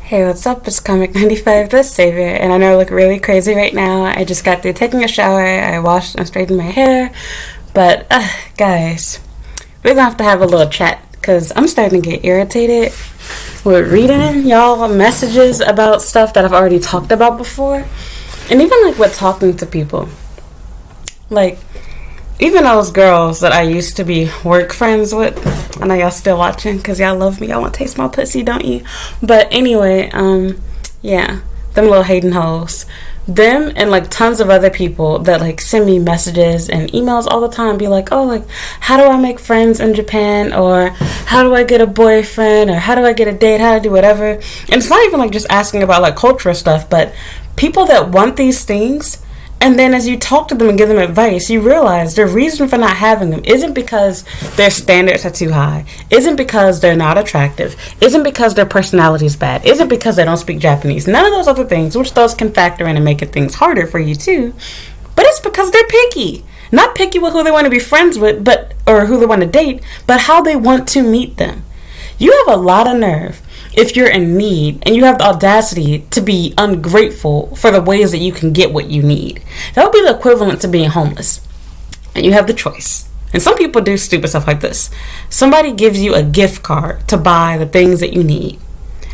Hey, what's up? It's Comic 95 the Savior, and I know I look really crazy right now. I just got through taking a shower, I washed and straightened my hair, but, guys, we're gonna have to have a little chat, because I'm starting to get irritated with reading y'all messages about stuff that I've already talked about before, and even, with talking to people. Even those girls that I used to be work friends with, I know y'all still watching because y'all love me. Y'all want to taste my pussy, don't you? But anyway, yeah, them little hating hoes. Them and tons of other people that send me messages and emails all the time, be like, oh, how do I make friends in Japan, or how do I get a boyfriend, or how do I get a date, how do I do whatever. And it's not even just asking about cultural stuff, but people that want these things. And then as you talk to them and give them advice, you realize the reason for not having them isn't because their standards are too high, isn't because they're not attractive, isn't because their personality is bad, isn't because they don't speak Japanese. None of those other things, which those can factor in and make things harder for you too. But it's because they're picky. Not picky with who they want to be friends with, or who they want to date, but how they want to meet them. You have a lot of nerve if you're in need and you have the audacity to be ungrateful for the ways that you can get what you need. That would be the equivalent to being homeless. And you have the choice. And some people do stupid stuff like this. Somebody gives you a gift card to buy the things that you need.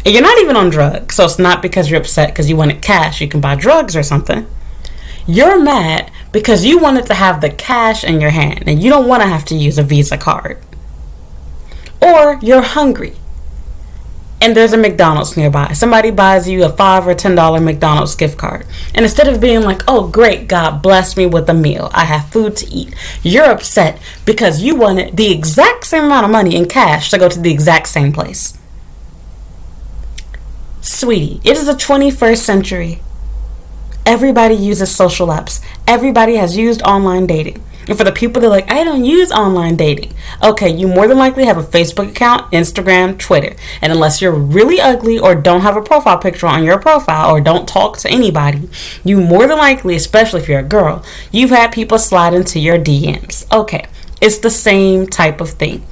And you're not even on drugs, so it's not because you're upset because you wanted cash, you can buy drugs or something. You're mad because you wanted to have the cash in your hand and you don't want to have to use a Visa card. Or you're hungry and there's a McDonald's nearby. Somebody buys you a $5 or $10 McDonald's gift card. And instead of being like, oh great, God bless me with a meal, I have food to eat, you're upset because you wanted the exact same amount of money in cash to go to the exact same place. Sweetie, it is the 21st century. Everybody uses social apps. Everybody has used online dating. And for the people that are like, I don't use online dating. Okay, you more than likely have a Facebook account, Instagram, Twitter. And unless you're really ugly or don't have a profile picture on your profile or don't talk to anybody, you more than likely, especially if you're a girl, you've had people slide into your DMs. Okay, it's the same type of thing.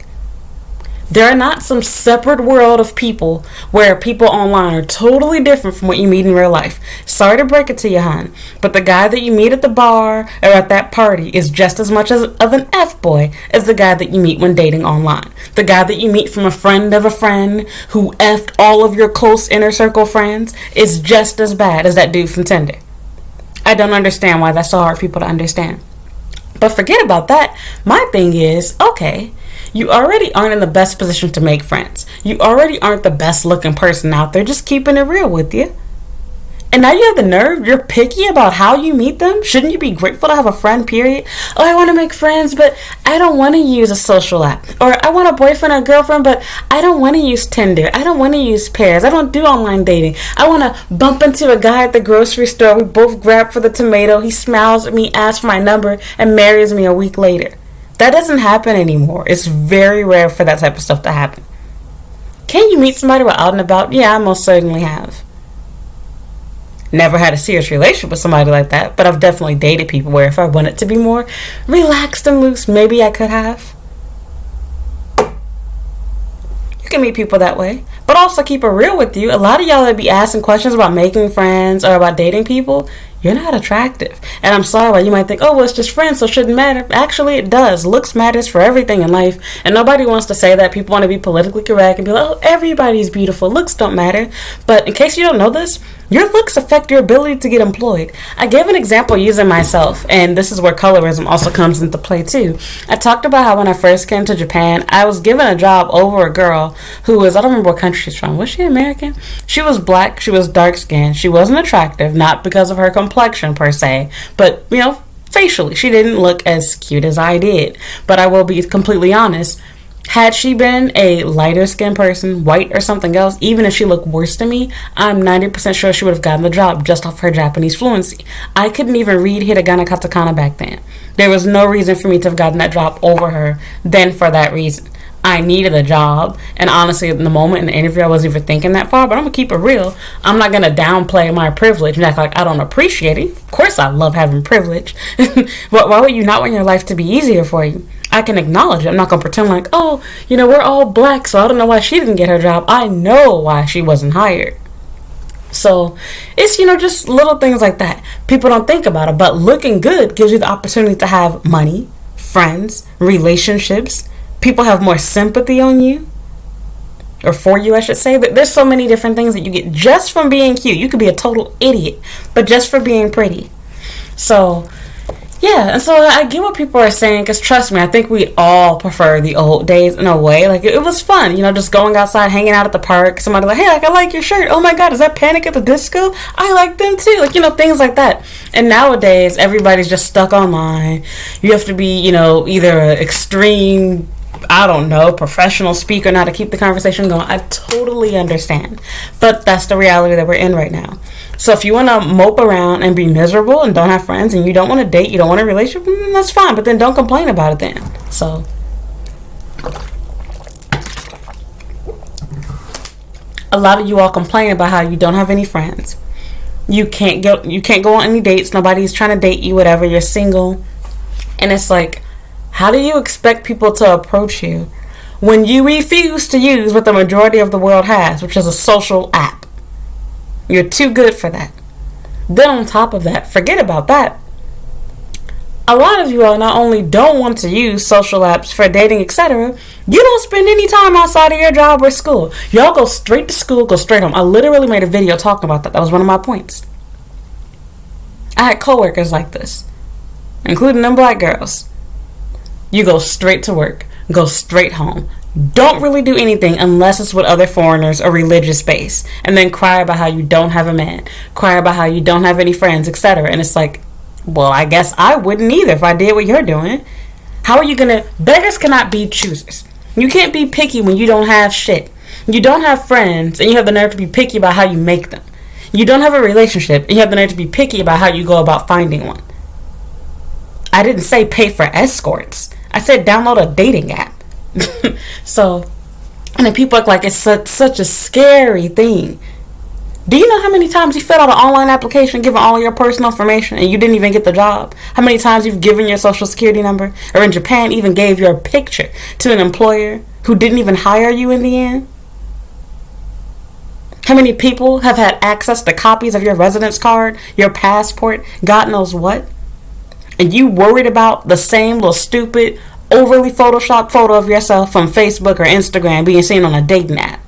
There are not some separate world of people where people online are totally different from what you meet in real life. Sorry to break it to you, hon, but the guy that you meet at the bar or at that party is just as much of an F-boy as the guy that you meet when dating online. The guy that you meet from a friend of a friend who F'd all of your close inner circle friends is just as bad as that dude from Tinder. I don't understand why that's so hard for people to understand. But forget about that. My thing is, okay, you already aren't in the best position to make friends. You already aren't the best looking person out there, just keeping it real with you. And now you have the nerve, you're picky about how you meet them? Shouldn't you be grateful to have a friend, period? Oh, I want to make friends, but I don't want to use a social app. Or I want a boyfriend or girlfriend, but I don't want to use Tinder. I don't want to use pairs. I don't do online dating. I want to bump into a guy at the grocery store. We both grab for the tomato. He smiles at me, asks for my number, and marries me a week later. That doesn't happen anymore. It's very rare for that type of stuff to happen. Can you meet somebody while out and about? Yeah, I most certainly have. Never had a serious relationship with somebody like that, but I've definitely dated people where if I wanted to be more relaxed and loose, maybe I could have. You can meet people that way, but also keep it real with you. A lot of y'all that be asking questions about making friends or about dating people, you're not attractive. And I'm sorry why you might think, oh, well, it's just friends, so it shouldn't matter. Actually, it does. Looks matters for everything in life. And nobody wants to say that. People want to be politically correct and be like, oh, everybody's beautiful. Looks don't matter. But in case you don't know this, your looks affect your ability to get employed. I gave an example using myself, and this is where colorism also comes into play too. I talked about how when I first came to Japan, I was given a job over a girl who was, I don't remember what country she's from. Was she American? She was black. She was dark skinned. She wasn't attractive, not because of her complexion per se, but, facially, she didn't look as cute as I did. But I will be completely honest. Had she been a lighter skinned person, white or something else, even if she looked worse than me, I'm 90% sure she would have gotten the job just off her Japanese fluency. I couldn't even read hiragana katakana back then. There was no reason for me to have gotten that job over her then for that reason. I needed a job, and honestly, in the moment in the interview, I wasn't even thinking that far, but I'm going to keep it real. I'm not going to downplay my privilege and act like I don't appreciate it. Of course I love having privilege. But why would you not want your life to be easier for you? I can acknowledge it. I'm not going to pretend like, oh, we're all black, so I don't know why she didn't get her job. I know why she wasn't hired. So it's, just little things like that. People don't think about it, but looking good gives you the opportunity to have money, friends, relationships. People have more sympathy on you, or for you, I should say. There's so many different things that you get just from being cute. You could be a total idiot, but just for being pretty. So yeah, and so I get what people are saying, because trust me, I think we all prefer the old days in a way. Like, it was fun, just going outside, hanging out at the park. Somebody like, hey, I like your shirt. Oh my God, is that Panic at the Disco? I like them too. Like, things like that. And nowadays, everybody's just stuck online. You have to be, either an extreme, I don't know, professional speaker now to keep the conversation going. I totally understand. But that's the reality that we're in right now. So if you want to mope around and be miserable and don't have friends and you don't want to date, you don't want a relationship, that's fine. But then don't complain about it then. So a lot of you all complain about how you don't have any friends. You can't go on any dates. Nobody's trying to date you, whatever. You're single. And it's like, how do you expect people to approach you when you refuse to use what the majority of the world has, which is a social app? You're too good for that. Then on top of that, forget about that. A lot of you all not only don't want to use social apps for dating, etc., you don't spend any time outside of your job or school. Y'all go straight to school, go straight home. I literally made a video talking about that. That was one of my points. I had coworkers like this, including them black girls. You go straight to work, go straight home. Don't really do anything unless it's with other foreigners or religious base, and then cry about how you don't have a man, cry about how you don't have any friends, etc. And it's like, well, I guess I wouldn't either if I did what you're doing. How are you gonna? Beggars cannot be choosers. You can't be picky when you don't have shit. You don't have friends, and you have the nerve to be picky about how you make them. You don't have a relationship, and you have the nerve to be picky about how you go about finding one. I didn't say pay for escorts. I said download a dating app. So, and then people act like it's such a scary thing. Do you know how many times you filled out an online application giving all your personal information and you didn't even get the job? How many times you've given your social security number, or in Japan even gave your picture to an employer who didn't even hire you in the end? How many people have had access to copies of your residence card, your passport, God knows what? And you worried about the same little stupid, overly photoshopped photo of yourself from Facebook or Instagram being seen on a dating app.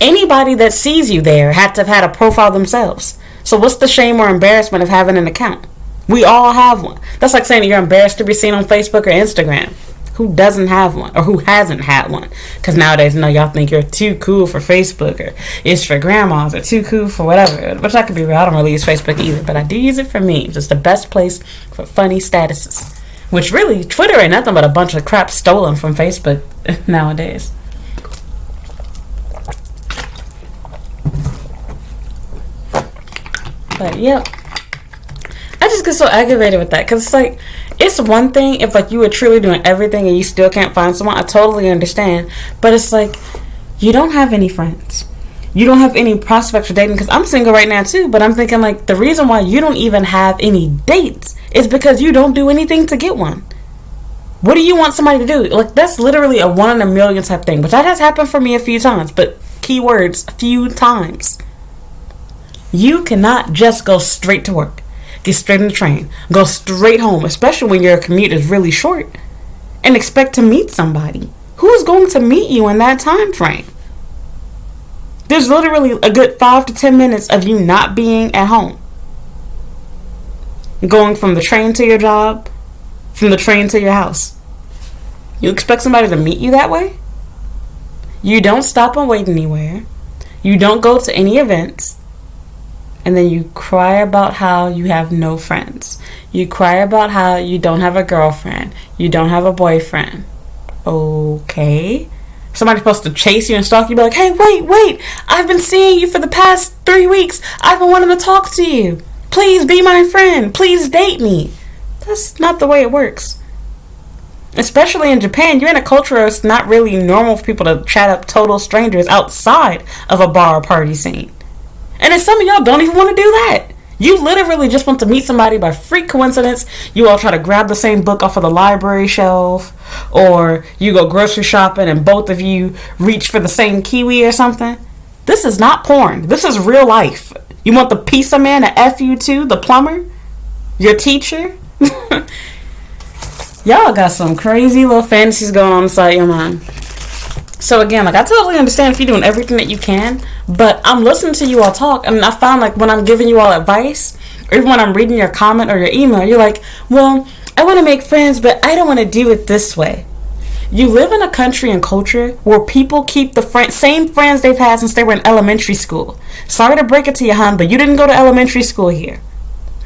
Anybody that sees you there had to have had a profile themselves. So what's the shame or embarrassment of having an account? We all have one. That's like saying you're embarrassed to be seen on Facebook or Instagram. Who doesn't have one, or who hasn't had one? Because nowadays, y'all think you're too cool for Facebook, or it's for grandmas, or too cool for whatever. Which I could be real, I don't really use Facebook either, but I do use it for memes. It's the best place for funny statuses. Which really, Twitter ain't nothing but a bunch of crap stolen from Facebook nowadays. But yep, I just get so aggravated with that, because it's like, it's one thing if like you were truly doing everything and you still can't find someone. I totally understand, but it's like, you don't have any friends, you don't have any prospects for dating. Because I'm single right now too, but I'm thinking like, the reason why you don't even have any dates is because you don't do anything to get one. What do you want somebody to do? Like, that's literally a 1 in a million type thing, but that has happened for me a few times. But keywords, a few times. You cannot just go straight to work, get straight in the train, go straight home, especially when your commute is really short, and expect to meet somebody. Who's going to meet you in that time frame? There's literally a good 5 to 10 minutes of you not being at home. Going from the train to your job, from the train to your house. You expect somebody to meet you that way? You don't stop and wait anywhere. You don't go to any events. And then you cry about how you have no friends. You cry about how you don't have a girlfriend. You don't have a boyfriend. Okay. Somebody's supposed to chase you and stalk you, be like, hey, wait. I've been seeing you for the past 3 weeks. I've been wanting to talk to you. Please be my friend. Please date me. That's not the way it works. Especially in Japan, you're in a culture where it's not really normal for people to chat up total strangers outside of a bar or party scene. And then some of y'all don't even want to do that. You literally just want to meet somebody by freak coincidence. You all try to grab the same book off of the library shelf, or you go grocery shopping and both of you reach for the same kiwi or something. This is not porn. This is real life. You want the pizza man to F you too? The plumber? Your teacher? Y'all got some crazy little fantasies going on inside your mind. So again, like, I totally understand if you're doing everything that you can, but I'm listening to you all talk, and I found, like, when I'm giving you all advice, or even when I'm reading your comment or your email, you're like, well, I want to make friends, but I don't want to do it this way. You live in a country and culture where people keep the same friends they've had since they were in elementary school. Sorry to break it to you, hon, but you didn't go to elementary school here.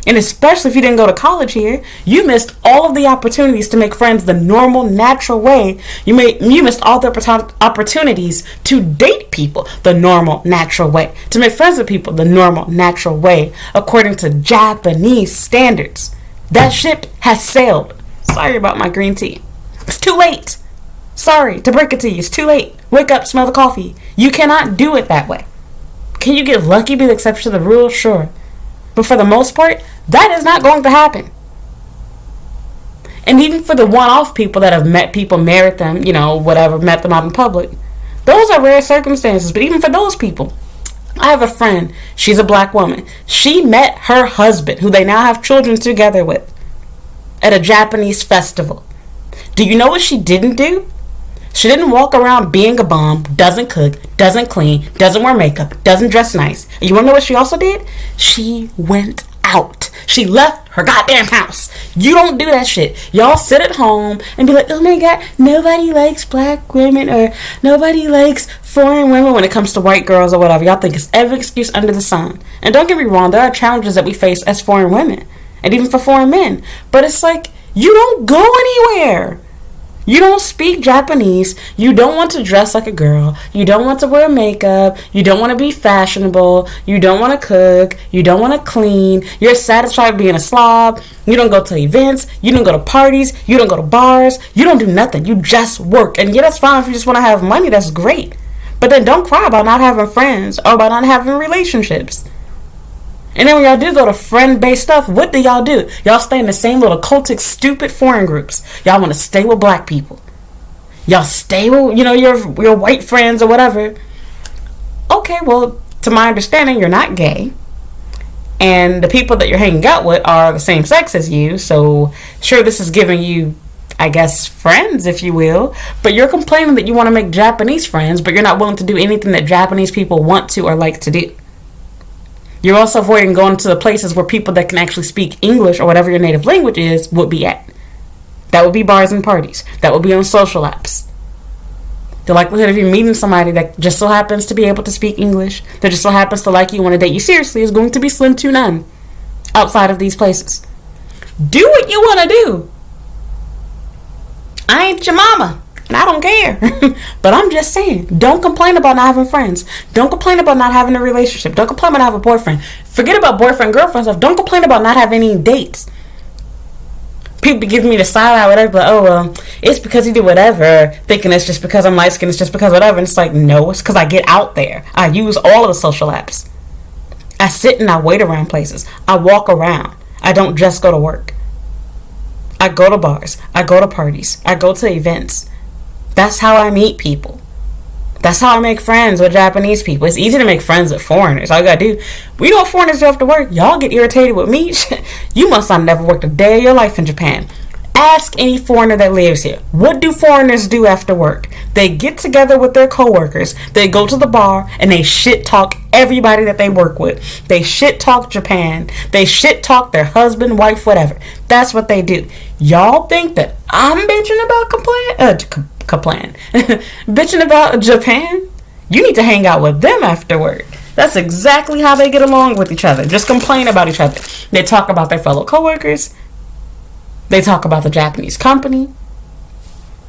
And especially if you didn't go to college here, you missed all of the opportunities to make friends the normal, natural way. You missed all the opportunities to date people the normal, natural way. To make friends with people the normal, natural way, according to Japanese standards. That ship has sailed. Sorry about my green tea. It's too late. Sorry to break it to you. It's too late. Wake up, smell the coffee. You cannot do it that way. Can you get lucky, be the exception to the rule? Sure. But for the most part, that is not going to happen. And even for the one-off people that have met people, married them, whatever, met them out in public, those are rare circumstances. But even for those people, I have a friend. She's a black woman. She met her husband, who they now have children together with, at a Japanese festival. Do you know what she didn't do? She didn't walk around being a bum, doesn't cook, doesn't clean, doesn't wear makeup, doesn't dress nice. And you want to know what she also did? She went out. She left her goddamn house. You don't do that shit. Y'all sit at home and be like, oh my god, nobody likes black women, or nobody likes foreign women when it comes to white girls or whatever. Y'all think it's every excuse under the sun. And don't get me wrong, there are challenges that we face as foreign women, and even for foreign men. But it's like, you don't go anywhere. You don't speak Japanese. You don't want to dress like a girl. You don't want to wear makeup. You don't want to be fashionable. You don't want to cook. You don't want to clean. You're satisfied being a slob. You don't go to events. You don't go to parties. You don't go to bars. You don't do nothing. You just work. And yeah, that's fine if you just want to have money. That's great. But then don't cry about not having friends or about not having relationships. And then when y'all do go to friend-based stuff, what do y'all do? Y'all stay in the same little cultic, stupid foreign groups. Y'all want to stay with black people. Y'all stay with, your white friends or whatever. Okay, well, to my understanding, you're not gay. And the people that you're hanging out with are the same sex as you. So, sure, this is giving you, I guess, friends, if you will. But you're complaining that you want to make Japanese friends, but you're not willing to do anything that Japanese people want to or like to do. You're also avoiding going to the places where people that can actually speak English or whatever your native language is would be at. That would be bars and parties. That would be on social apps. The likelihood of you meeting somebody that just so happens to be able to speak English, that just so happens to like you, want to date you seriously, is going to be slim to none outside of these places. Do what you want to do. I ain't your mama. And I don't care. But I'm just saying, don't complain about not having friends. Don't complain about not having a relationship. Don't complain about not having a boyfriend. Forget about boyfriend, girlfriend stuff. Don't complain about not having any dates. People give me the side eye, whatever, but it's because you do whatever, thinking it's just because I'm light skinned, it's just because whatever. And it's like, no, it's because I get out there. I use all of the social apps. I sit and I wait around places. I walk around. I don't just go to work. I go to bars. I go to parties. I go to events. That's how I meet people. That's how I make friends with Japanese people. It's easy to make friends with foreigners. All you gotta do, we know foreigners do after work. Y'all get irritated with me. You must have never worked a day of your life in Japan. Ask any foreigner that lives here. What do foreigners do after work? They get together with their coworkers. They go to the bar and they shit talk everybody that they work with. They shit talk Japan. They shit talk their husband, wife, whatever. That's what they do. Y'all think that I'm bitching about bitching about Japan? You need to hang out with them afterward. That's exactly how they get along with each other. Just complain about each other. They talk about their fellow coworkers. They talk about the Japanese company.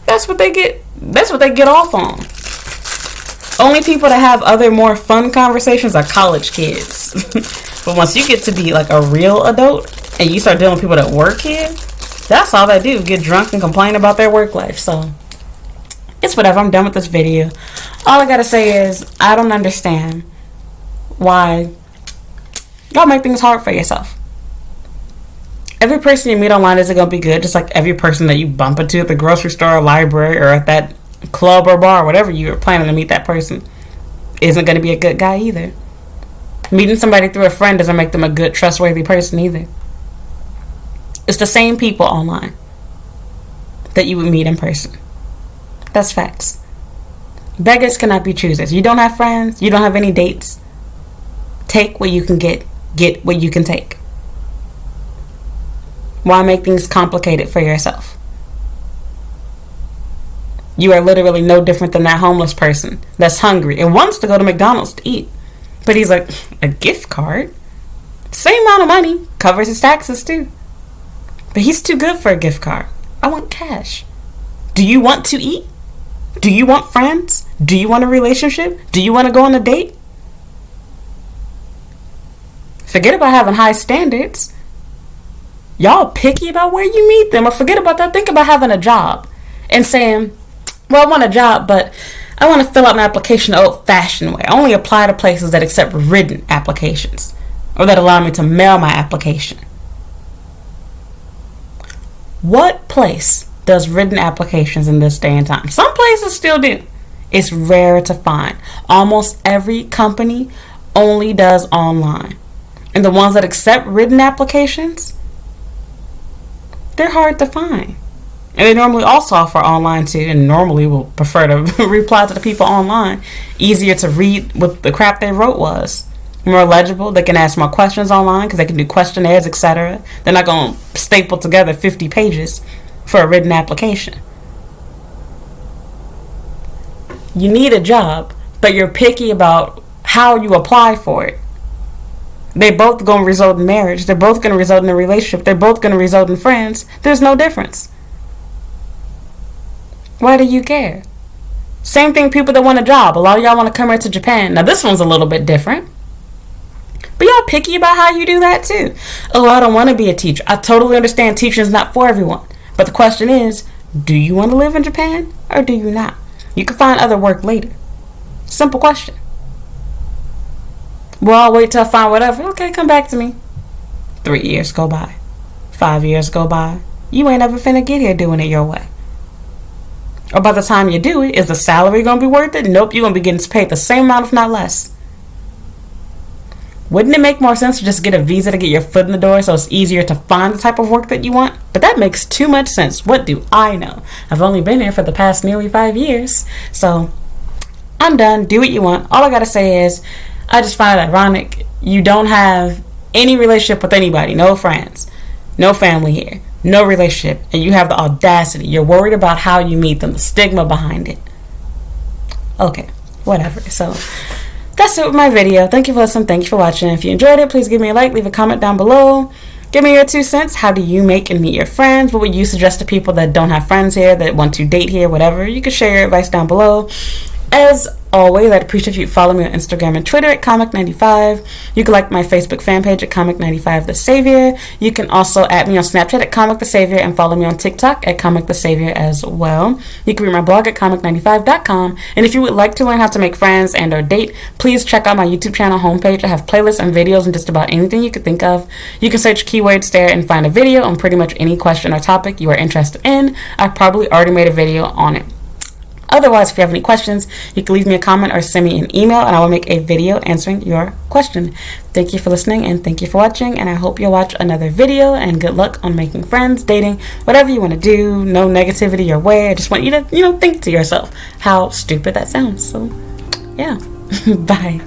That's what they get off on. Only people that have other more fun conversations are college kids. But once you get to be like a real adult and you start dealing with people that work here, that's all they do. Get drunk and complain about their work life. So it's whatever. I'm done with this video. All I gotta say is I don't understand why y'all make things hard for yourself. Every person you meet online isn't going to be good, just like every person that you bump into at the grocery store or library or at that club or bar, whatever you're planning to meet that person. isn't going to be a good guy either. Meeting somebody through a friend doesn't make them a good, trustworthy person either. It's the same people online that you would meet in person. That's facts. Beggars cannot be choosers. You don't have friends. You don't have any dates. Take what you can get. Get what you can take. Why make things complicated for yourself? You are literally no different than that homeless person that's hungry and wants to go to McDonald's to eat. But he's like, a gift card? Same amount of money. Covers his taxes too. But he's too good for a gift card. I want cash. Do you want to eat? Do you want friends? Do you want a relationship? Do you want to go on a date? Forget about having high standards. Y'all picky about where you meet them. Or forget about that. Think about having a job and saying, well, I want a job, but I want to fill out an application the old-fashioned way. I only apply to places that accept written applications or that allow me to mail my application. What place does written applications in this day and time? Some places still do. It's rare to find. Almost every company only does online. And the ones that accept written applications, they're hard to find. And they normally also offer online too, and normally will prefer to reply to the people online. Easier to read what the crap they wrote was. More legible. They can ask more questions online because they can do questionnaires, etc. They're not going to staple together 50 pages for a written application. You need a job, but you're picky about how you apply for it. They're both going to result in marriage. They're both going to result in a relationship. They're both going to result in friends. There's no difference. Why do you care? Same thing, people that want a job. A lot of y'all want to come here to Japan. Now, this one's a little bit different. But y'all picky about how you do that, too. Oh, I don't want to be a teacher. I totally understand teaching is not for everyone. But the question is, do you want to live in Japan or do you not? You can find other work later. Simple question. Well, I'll wait till I find whatever. Okay, come back to me. 3 years go by. 5 years go by. You ain't ever finna get here doing it your way. Or by the time you do it, is the salary going to be worth it? Nope, you're going to be getting paid the same amount, if not less. Wouldn't it make more sense to just get a visa to get your foot in the door so it's easier to find the type of work that you want? But that makes too much sense. What do I know? I've only been here for the past nearly 5 years. So, I'm done. Do what you want. All I got to say is, I just find it ironic. You don't have any relationship with anybody. No friends. No family here. No relationship. And you have the audacity. You're worried about how you meet them. The stigma behind it. Okay. Whatever. So, that's it with my video. Thank you for listening. Thank you for watching. If you enjoyed it, please give me a like. Leave a comment down below. Give me your 2 cents. How do you make and meet your friends? What would you suggest to people that don't have friends here, that want to date here, whatever? You can share your advice down below. As always, I'd appreciate if you follow me on Instagram and Twitter at Comic95. You can like my Facebook fan page at Comic95 The Savior. You can also add me on Snapchat at Comic The Savior and follow me on TikTok at Comic The Savior as well. You can read my blog at Comic95.com. And if you would like to learn how to make friends and or date, please check out my YouTube channel homepage. I have playlists and videos on just about anything you could think of. You can search keywords there and find a video on pretty much any question or topic you are interested in. I've probably already made a video on it. Otherwise, if you have any questions, you can leave me a comment or send me an email and I will make a video answering your question. Thank you for listening and thank you for watching, and I hope you'll watch another video, and good luck on making friends, dating, whatever you want to do. No negativity your way. I just want you to, think to yourself how stupid that sounds. So, yeah. Bye.